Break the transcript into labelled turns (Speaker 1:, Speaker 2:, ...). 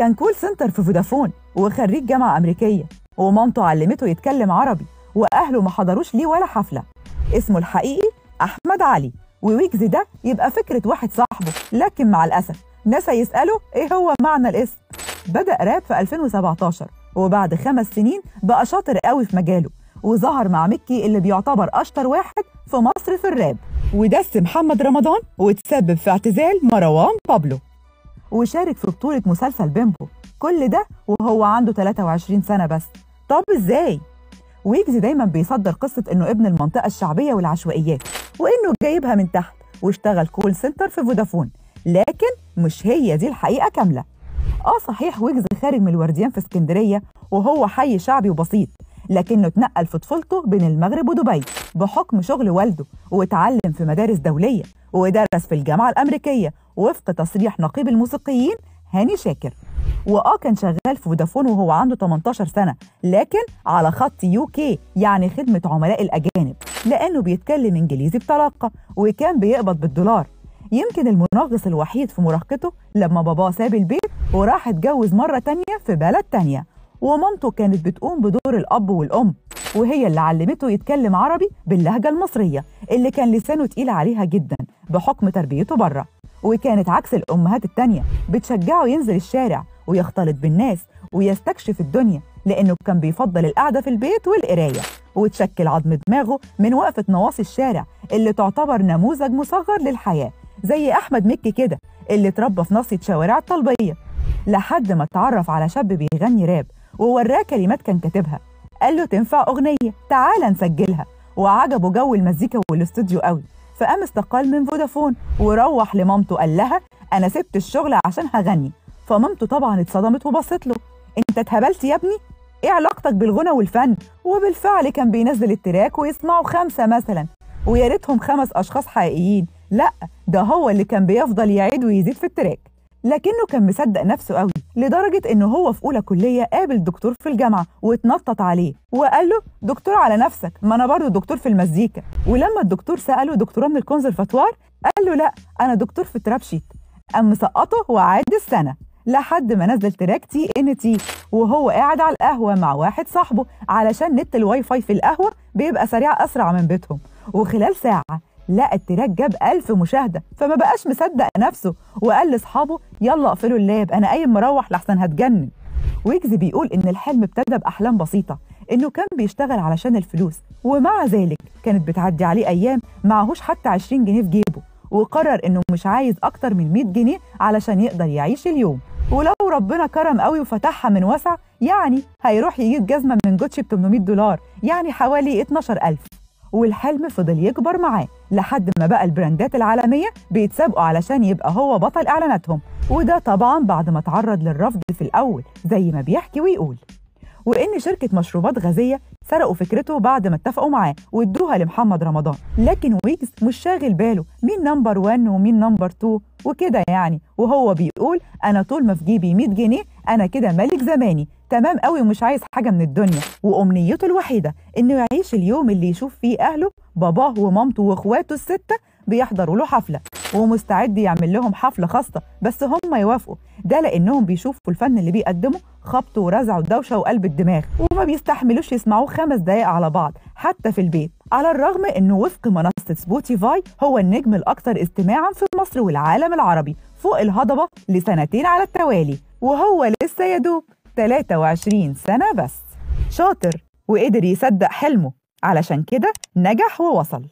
Speaker 1: كان كول سنتر في فودافون وخريج جامعة أمريكية، ومامته علمته يتكلم عربي، وأهله ما حضروش ليه ولا حفلة. اسمه الحقيقي أحمد علي، وويجز ده يبقى فكرة واحد صاحبه، لكن مع الأسف ناس يسألوا إيه هو معنى الاسم. بدأ راب في 2017، وبعد 5 سنين بقى شاطر قوي في مجاله، وظهر مع مكي اللي بيعتبر أشطر واحد في مصر في الراب، ودس محمد رمضان وتسبب في اعتزال مروان بابلو، وشارك في بطولة مسلسل بيمبو. كل ده وهو عنده 23 سنة بس. طب ازاي؟ ويجز دايما بيصدر قصة انه ابن المنطقة الشعبية والعشوائيات، وانه جايبها من تحت واشتغل كول سنتر في فودافون، لكن مش هي دي الحقيقة كاملة. صحيح ويجز خارج من الورديان في اسكندرية، وهو حي شعبي وبسيط، لكنه اتنقل في طفولته بين المغرب ودبي بحكم شغل والده، واتعلم في مدارس دولية، ودرس في الجامعة الأمريكية وفق تصريح نقيب الموسيقيين هاني شاكر. كان شغال في فودافون وهو عنده 18 سنة، لكن على خط UK، يعني خدمة عملاء الأجانب، لأنه بيتكلم إنجليزي بطلاقة، وكان بيقبض بالدولار. يمكن المنغص الوحيد في مراهقته لما باباه ساب البيت وراح اتجوز مرة تانية في بلد تانية، ومامته كانت بتقوم بدور الأب والأم، وهي اللي علمته يتكلم عربي باللهجة المصرية اللي كان لسانه تقيل عليها جدا بحكم تربيته بره. وكانت عكس الأمهات التانية، بتشجعه ينزل الشارع ويختلط بالناس ويستكشف الدنيا، لأنه كان بيفضل القعدة في البيت والقراية، وتشكل عظم دماغه من وقفة نواصي الشارع اللي تعتبر نموذج مصغر للحياة، زي أحمد مكي كده اللي اتربى في ناصية شوارع الطلبية، لحد ما اتعرف على شاب بيغني راب ووراه كلمات كان كاتبها. قال له تنفع أغنية، تعال نسجلها، وعجبه جو المزيكا والاستوديو قوي، فقام استقال من فودافون وروح لمامته قال لها أنا سبت الشغل عشان هغني. فمامته طبعا اتصدمت وبصت له، انت اتهبلت يا ابني؟ ايه علاقتك بالغنى والفن؟ وبالفعل كان بينزل التراك ويسمعوا 5 مثلا، ويا ريتهم 5 أشخاص حقيقيين، لا ده هو اللي كان بيفضل يعيد ويزيد في التراك، لكنه كان مصدق نفسه قوي، لدرجة انه هو في أولى كلية قابل دكتور في الجامعة واتنطط عليه وقال له دكتور على نفسك، ما انا برضه دكتور في المزيكا. ولما الدكتور سأله دكتوراه من الكونسرفاتوار قال له لا انا دكتور في تراب شيت، قام مسقطه وعاد السنة، لحد ما نزل تراك TNT وهو قاعد على القهوة مع واحد صاحبه، علشان نت الواي فاي في القهوة بيبقى سريع أسرع من بيتهم، وخلال ساعة لقى التراك جاب 1000 مشاهدة، فما بقاش مصدق نفسه وقال لاصحابه يلا اقفلوا اللاب انا قايم مروح لحسن هتجنن. ويجز بيقول ان الحلم ابتدى باحلام بسيطة، انه كان بيشتغل علشان الفلوس، ومع ذلك كانت بتعدي عليه ايام معهوش حتى 20 جنيه في جيبه، وقرر انه مش عايز اكتر من 100 جنيه علشان يقدر يعيش اليوم، ولو ربنا كرم قوي وفتحها من وسع يعني هيروح يجيب جزمة من جوتشي ب$800، يعني حوالي 12,000. والحلم فضل يكبر معاه لحد ما بقى البراندات العالمية بيتسابقوا علشان يبقى هو بطل إعلاناتهم، وده طبعا بعد ما تعرض للرفض في الأول زي ما بيحكي ويقول. وإن شركة مشروبات غازية سرقوا فكرته بعد ما اتفقوا معاه وادوها لمحمد رمضان، لكن ويجز مش شاغل باله مين نمبر 1 ومين نمبر 2 وكده يعني، وهو بيقول أنا طول ما في جيبي 100 جنيه أنا كده ملك زماني تمام قوي ومش عايز حاجة من الدنيا، وأمنيته الوحيدة إنه يعيش اليوم اللي يشوف فيه أهله باباه ومامته وإخواته ال6 بيحضروا له حفلة، ومستعد يعمل لهم حفلة خاصة بس هم يوافقوا، ده لأنهم بيشوفوا الفن اللي بيقدمه خبط ورزع ودوشة وقلب الدماغ، وما بيستحملوش يسمعوه 5 دقايق على بعض حتى في البيت، على الرغم إنه وفق منصة سبوتيفاي هو النجم الأكثر استماعا في مصر والعالم العربي فوق الهضبة ل2 على التوالي، وهو لسه يدوب 23 سنة بس. شاطر وقدر يصدق حلمه، علشان كده نجح ووصل.